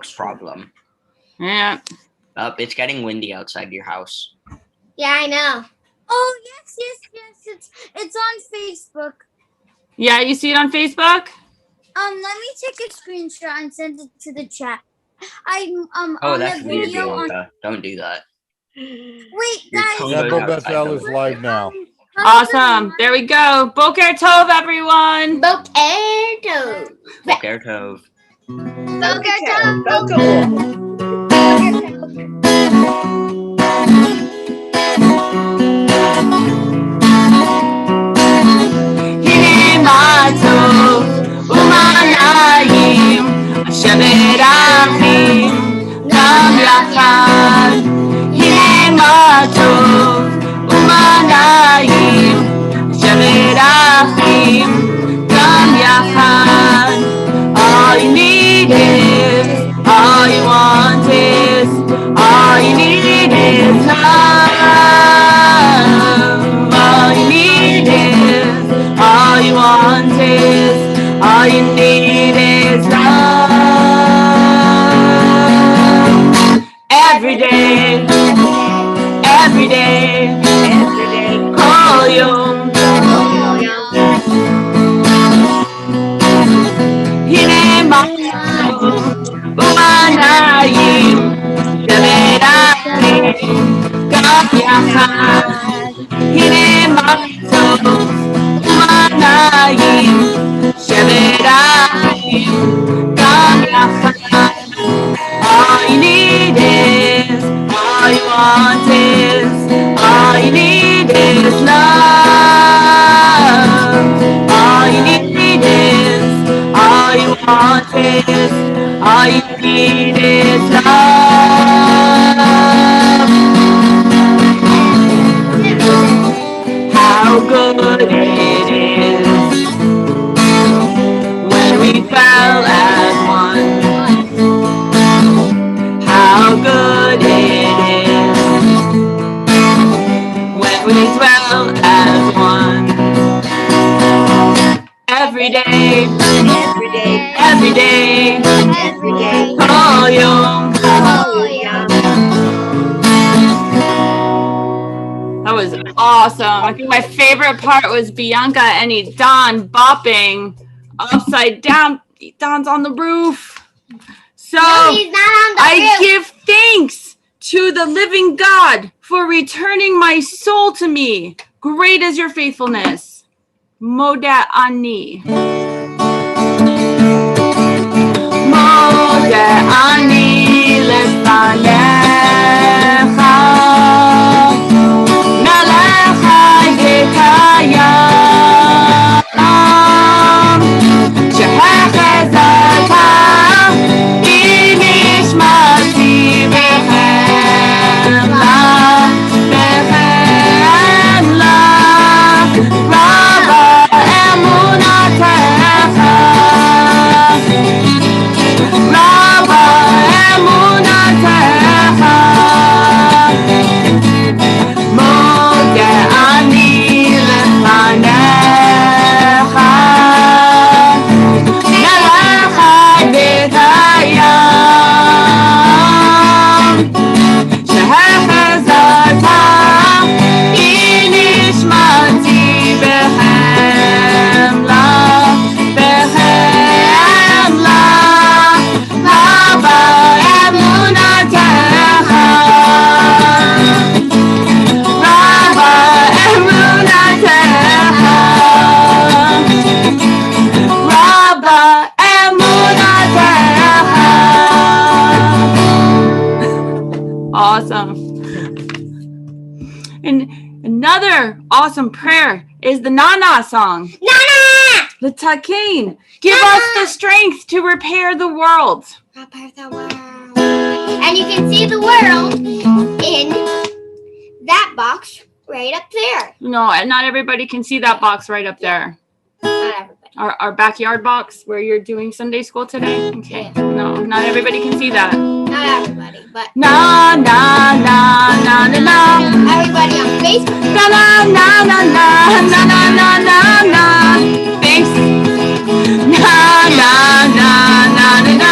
problem. Yeah. It's getting windy outside your house. Yeah, I know. Oh, yes. It's on Facebook. Yeah, you see it on Facebook? Let me take a screenshot and send it to the chat. Oh, on that's the weird, video Bianca. Don't do that. Wait, Your guys. tongue Yeah, goes Boba outside Fell the is mic. live now. Awesome. There we go. Boker Tov, everyone. Boker Tov. Boker Tov. Boker Tov. הנה מה טוב ומה נעים, השם אחים גם יחד. הנה מה טוב ומה נעים, השם אחים גם יחד. All you need is, all you want is, all you need is love. All you need is, all you want is, all you need is love. Every day, call you. הנה מה טוב ומה נעים, שמרחים גם יחד. הנה מה טוב ומה נעים, שמרחים גם יחד. All you need is, all you want is, all you need is love. All you need is, all you want is, all you need is love. How good it is when we fell as one. How good it is when we dwell as one. Every day, call you. That was awesome. I think my favorite part was Bianca and Don bopping upside down. Don's on the roof. So He's not on the I roof. give thanks to the living God for returning my soul to me. Great is your faithfulness. Moda ani. Moda ani lefanecha. Melech hayekayam. Shehechezata. נשמתי בחמלה, בחמלה, רבה אמונתך, רבה אמונתך, מודה אני לפניך, מלך בקיים, שהחזרת היא נשמתי בחמלה, בחמלה, רבה אמונתך, רבה אמונתך, רבה אמונתך. Awesome. And another awesome prayer is the Nana song. Nana! The Takin. Give us the strength to repair the world. Repair the world. And you can see the world in that box right up there. No, and not everybody can see that box right up there. Not everybody. Our backyard box where you're doing Sunday school today. Okay. No, not everybody can see that. Not everybody, but Na na na na na na. everybody on Facebook. Na na na na na na na na na na. Thanks. Na na na na na na.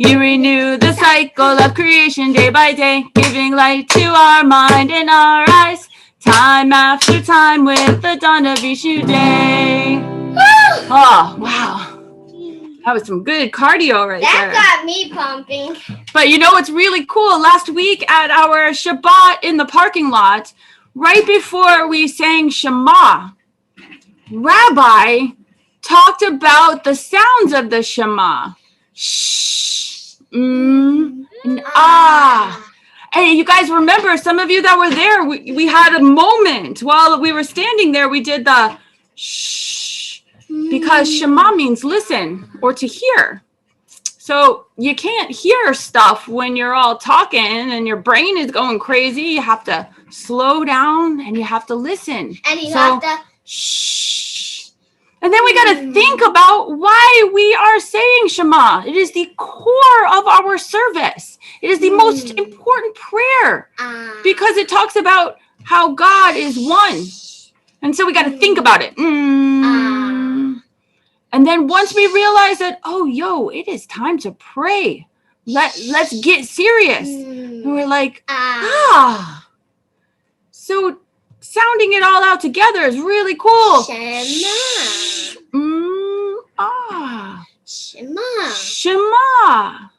You renew the cycle of creation day by day, giving light to our mind and our eyes. Time after time with the dawn of each new day. Oh, wow. That was some good cardio right there. That got me pumping. But you know what's really cool? Last week at our Shabbat in the parking lot, right before we sang Shema, Rabbi talked about the sounds of the Shema. Shh, and ah. Hey, you guys remember, some of you that were there, we had a moment while we were standing there. We did the shh, because Shema means listen or to hear. So you can't hear stuff when you're all talking and your brain is going crazy. You have to slow down and you have to listen. And you have to shh. And then we got to think about why we are saying Shema. It is the core of our service. It is the most important prayer because it talks about how God is one. And so we got to think about it. And then once we realize that, it is time to pray. Let's get serious. And we're like, So sounding it all out together is really cool. Shema. Shema. Shema.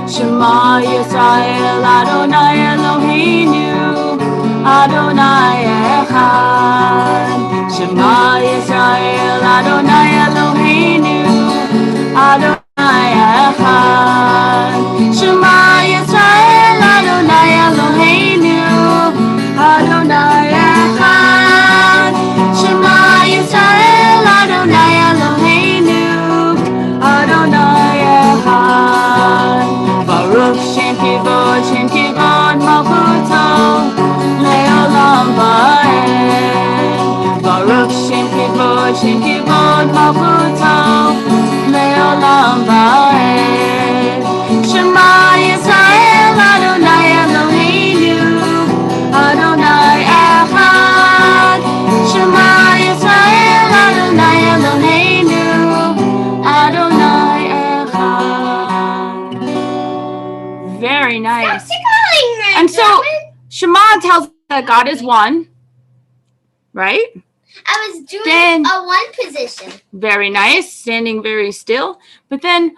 Shema Yisrael Adonai Eloheinu Adonai Echad. Shema Yisrael Adonai Eloheinu Adonai Echad. Shema Yisrael Adonai Eloheinu Adonai Echad. Shema Yisrael Adonai Eloheinu Adonai Echad. Baruch Shem Kivod Malchuto Le'olam Va'ed. Baruch Shem Kivod Malchuto Le'olam Va'ed. Shema Yisrael Adonai Eloheinu Adonai Echad. Shema Yisrael Adonai Eloheinu Adonai Echad. Very nice. And so Shema tells us that God is one, right? I was doing a one position. Very nice, standing very still. But then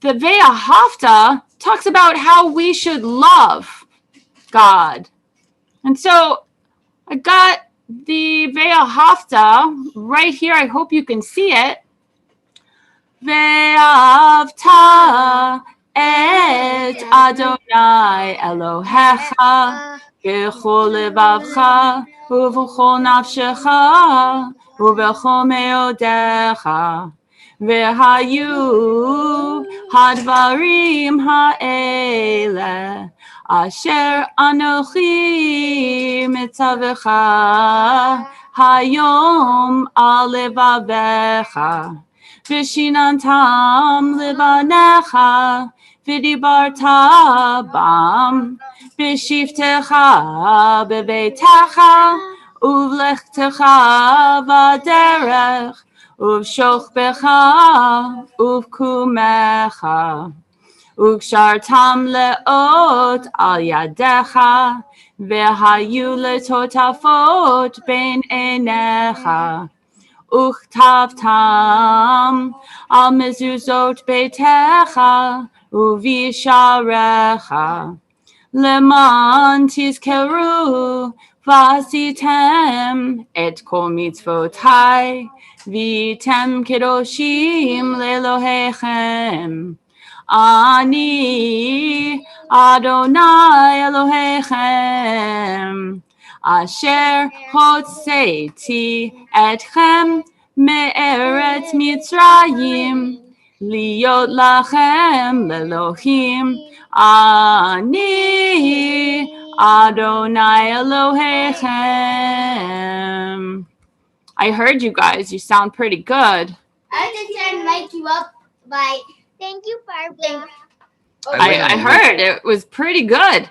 the Ve'ahavta talks about how we should love God. And so I got the Ve'ahavta right here. I hope you can see it. Ve'ahavta et Adonai Elohecha b'chol levavcha ובכל נפשך ובכל מאודיך והיו הדברים האלה אשר אנוכי מצווך היום על לבביך ושיננתם לבניך ודיברת בם בשבתך בביתך ובלכתך בדרך ובשוכבך ובקומך וקשרתם לאות על ידיך והיו לטוטפות בין עיניך וכתבתם על מזוזות ביתך ובישעריך למען תזכרו ועשיתם את כל מצוותי והייתם קדושים לאלוהיכם. אני אדוני אלוהיכם אשר הוצאתי אתכם מארץ מצרים להיות לכם לאלוהים. אני Adonai Elohechem. I heard you guys. You sound pretty good. I just trying to mic you up by thank you, Barbara. I heard it was pretty good.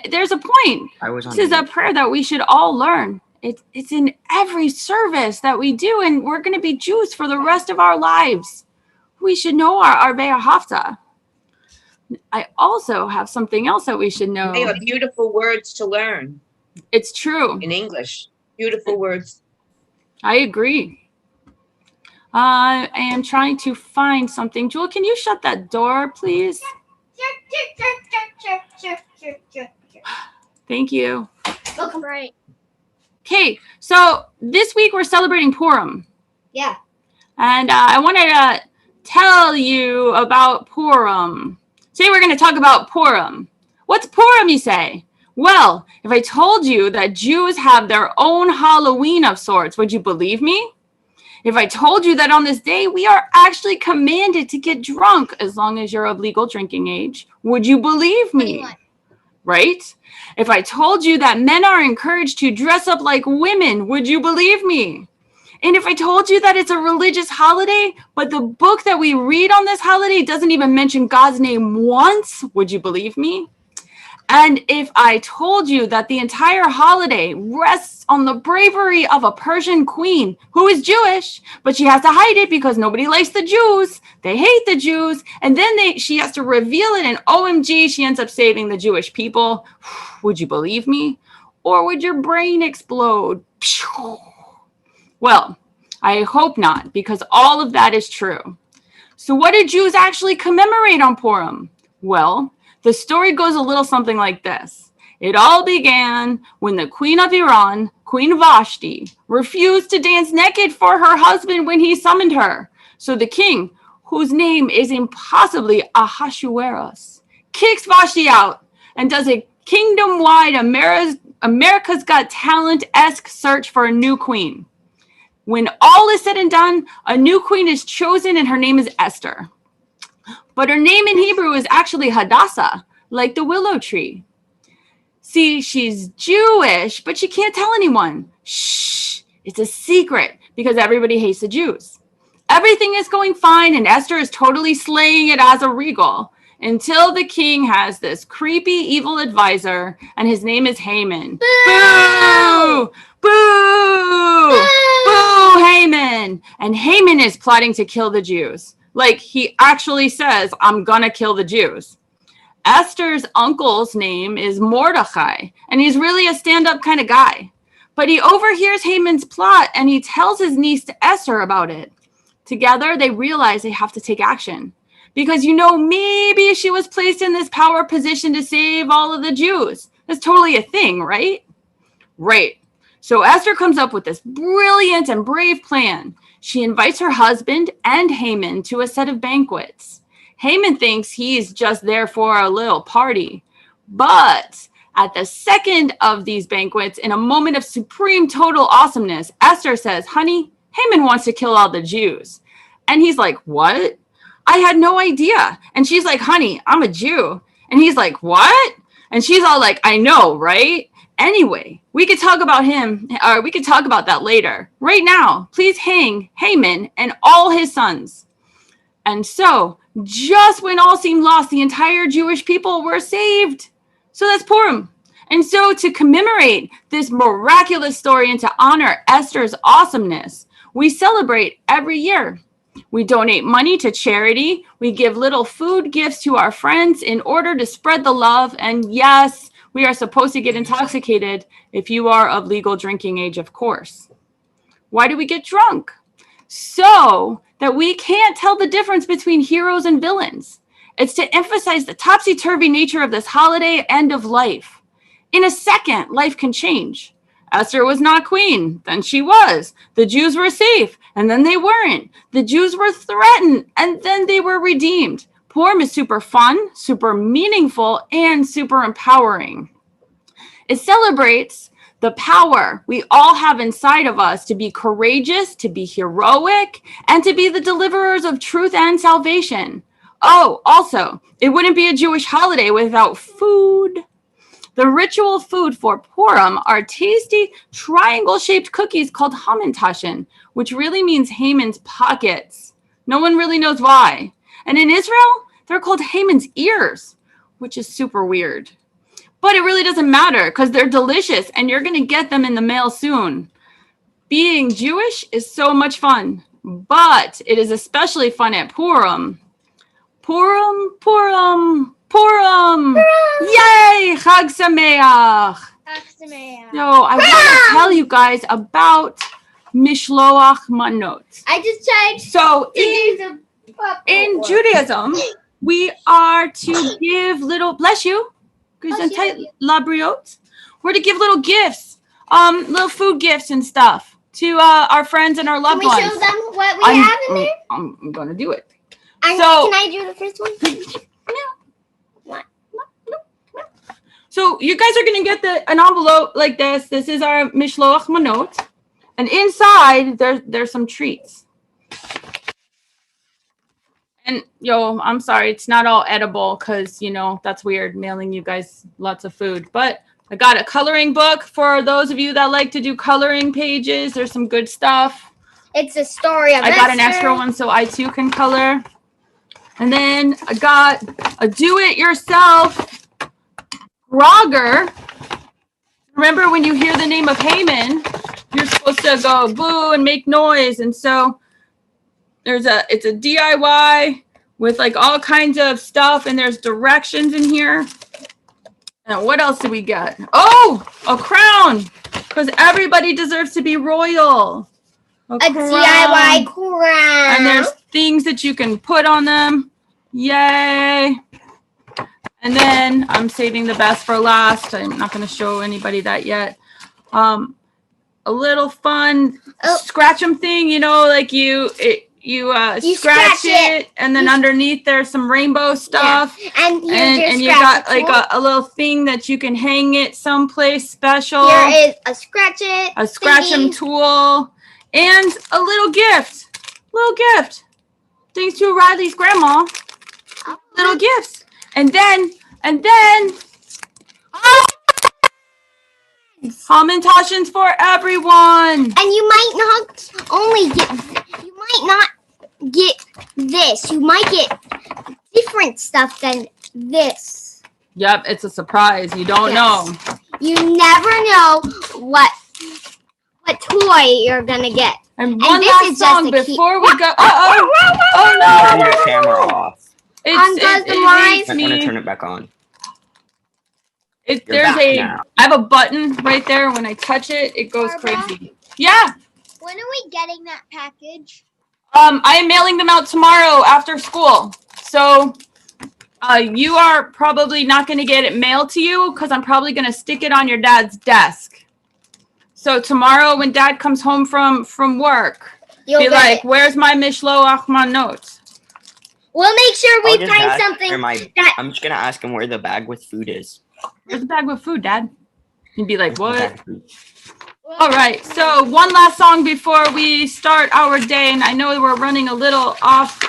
There's a point. This is a prayer that we should all learn It's in every service that we do, and we're going to be Jews for the rest of our lives. We should know our Arvei Hafta. I also have something else that we should know. They are beautiful words to learn It's true. in English. Beautiful words. I agree. I am trying to find something. Jewel, can you shut that door, please? Sure. Thank you. Welcome. Right. Okay, so this week we're celebrating Purim. Yeah. And I wanted to tell you about Purim. Today we're going to talk about Purim. What's Purim, you say? Well, if I told you that Jews have their own Halloween of sorts, would you believe me? If I told you that on this day we are actually commanded to get drunk as long as you're of legal drinking age, would you believe me? 21. Right? If I told you that men are encouraged to dress up like women, would you believe me? And if I told you that it's a religious holiday, but the book that we read on this holiday doesn't even mention God's name once, would you believe me? And if I told you that the entire holiday rests on the bravery of a Persian queen who is Jewish, but she has to hide it because nobody likes the Jews, they hate the Jews, and then she has to reveal it, and OMG, she ends up saving the Jewish people, would you believe me? Or would your brain explode? Well, I hope not, because all of that is true. So what do Jews actually commemorate on Purim? Well, the story goes a little something like this. It all began when the Queen of Iran, Queen Vashti, refused to dance naked for her husband when he summoned her. So the king, whose name is impossibly Ahasuerus, kicks Vashti out and does a kingdom-wide America's Got Talent-esque search for a new queen. When all is said and done, a new queen is chosen and her name is Esther. But her name in Hebrew is actually Hadassah, like the willow tree. See, she's Jewish, but she can't tell anyone. Shh, it's a secret because everybody hates the Jews. Everything is going fine and Esther is totally slaying it as a regal until the king has this creepy, evil advisor and his name is Haman. Boo! Boo! Boo, Haman! And Haman is plotting to kill the Jews. Like, he actually says, I'm gonna kill the Jews. Esther's uncle's name is Mordecai, and he's really a stand-up kind of guy. But he overhears Haman's plot, and he tells his niece Esther about it. Together, they realize they have to take action. Because, maybe she was placed in this power position to save all of the Jews. That's totally a thing, right? Right. So Esther comes up with this brilliant and brave plan. She invites her husband and Haman to a set of banquets. Haman thinks he's just there for a little party. But at the second of these banquets, in a moment of supreme total awesomeness, Esther says, honey, Haman wants to kill all the Jews. And he's like, what? I had no idea. And she's like, honey, I'm a Jew. And he's like, what? And she's all like, I know, right? Anyway, we could talk about that later. Right now, please hang Haman and all his sons. And so, just when all seemed lost, the entire Jewish people were saved. So that's Purim. And so to commemorate this miraculous story and to honor Esther's awesomeness, we celebrate every year. We donate money to charity. We give little food gifts to our friends in order to spread the love. And yes, we are supposed to get intoxicated if you are of legal drinking age, of course. Why do we get drunk? So that we can't tell the difference between heroes and villains. It's to emphasize the topsy-turvy nature of this holiday end of life. In a second, life can change. Esther was not queen, then she was. The Jews were safe, and then they weren't. The Jews were threatened, and then they were redeemed. Purim is super fun, super meaningful, and super empowering. It celebrates the power we all have inside of us to be courageous, to be heroic, and to be the deliverers of truth and salvation. Oh, also, it wouldn't be a Jewish holiday without food. The ritual food for Purim are tasty triangle-shaped cookies called hamantashen, which really means Haman's pockets. No one really knows why. And in Israel, they're called Haman's ears, which is super weird. But it really doesn't matter because they're delicious and you're going to get them in the mail soon. Being Jewish is so much fun, but it is especially fun at Purim. Purim, Purim, Purim! Yay! Chag Sameach! No, I want to tell you guys about Mishloach Manot. I just tried So to do in Judaism, we are to give little, bless you, labriot. We're to give little gifts, little food gifts and stuff to our friends and our loved Can we ones. show them what we have in there? I'm gonna do it. Can So I do the first one? So you guys are gonna get an envelope like this. This is our Mishloach Manot, and inside there's some treats. And I'm sorry, it's not all edible because that's weird mailing you guys lots of food. But I got a coloring book for those of you that like to do coloring pages. There's some good stuff. It's a story of I got an extra one so I too can color. And then I got a do-it-yourself grogger. Remember when you hear the name of Haman, you're supposed to go boo and make noise. And so it's a DIY with like all kinds of stuff, and there's directions in here. And what else did we get? Oh, a crown, because everybody deserves to be royal. A DIY crown. And there's things that you can put on them. Yay. And then I'm saving the best for last. I'm not going to show anybody that yet. A little fun scratch 'em thing, like you scratch it, and then underneath there's some rainbow stuff. Yeah. And you got like a little thing that you can hang it someplace special. Here is a scratch 'em tool, and a little gift. Thanks to Riley's grandma. Little gifts. And then Hamantaschens for everyone. And you might not get this. You might get different stuff than this. Yep, it's a surprise. You don't know. You never know what toy you're gonna get. And one last song before we go. Oh no! Turn your camera off. I'm going to turn it back on. I have a button right there. When I touch it, it goes crazy. Yeah. When are we getting that package? I am mailing them out tomorrow after school. So you are probably not going to get it mailed to you because I'm probably going to stick it on your dad's desk. So tomorrow when dad comes home from work, be like, where's my Mishloach Manot? We'll make sure we find something. I'm just going to ask him where the bag with food is. Where's the bag with food, Dad? He'd be like, what? All right. So one last song before we start our day. And I know we're running a little off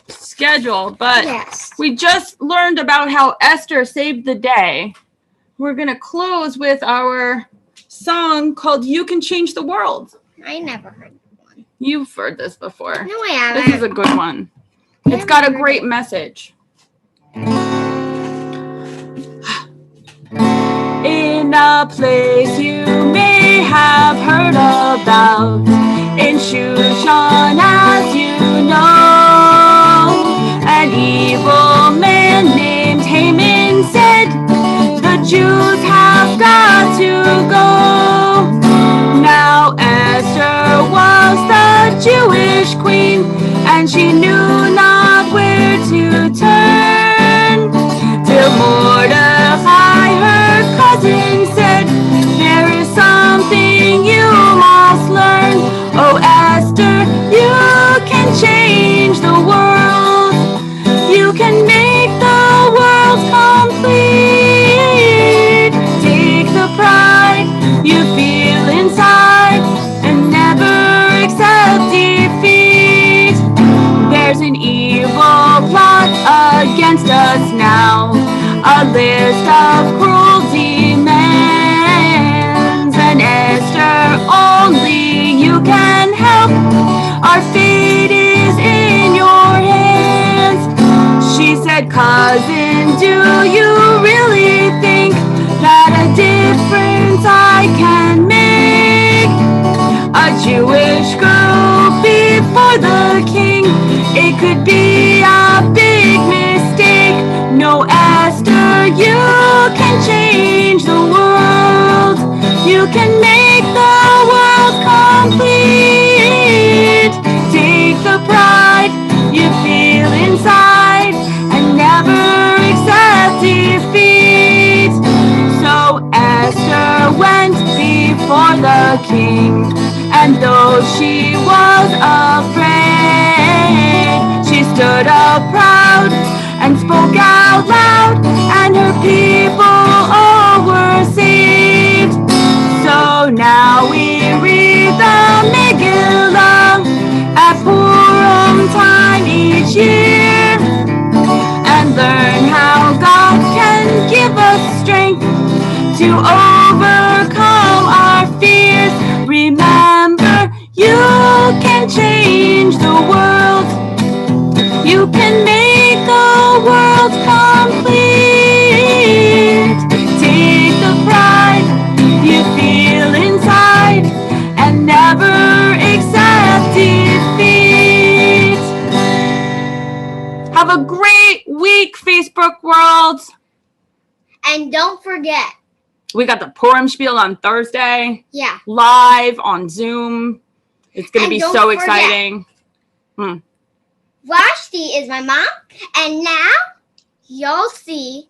schedule, but we just learned about how Esther saved the day. We're going to close with our song called You Can Change the World. I never heard one. You've heard this before. No, I haven't. This is a good one. It's got a great message. In a place you may have heard about, in Shushan, as you know, an evil man named Haman said, the Jews have got to go. Now Esther was the Jewish queen, and she knew not where to turn, till Mordecai, her cousin, said, there is something you must learn. Oh, Esther, you can change the world. You can make the world complete. Take the pride you feel inside and never accept defeat. There's an evil plot against us now, a list of cruel demands, and Esther, only you can help. Our fate is in your hands. She said, cousin, do you really think Jewish girl before the king. It could be a big mistake. No, Esther, you can change the world. You can make the world complete. Take the pride you feel inside and never accept defeat. So Esther went before the king, and though she was afraid, she stood up proud and spoke out loud, and her people all were saved. So now we read the Megillah at Purim time each year, and learn how God can give us strength to overcome our fears. Remember, you can change the world. You can make the world complete. Take the pride you feel inside and never accept defeat. Have a great week, Facebook world. And don't forget. We got the Purim Spiel on Thursday. Yeah. Live on Zoom. It's going to And be don't so forget. exciting. Vashti is my mom. And now you'll see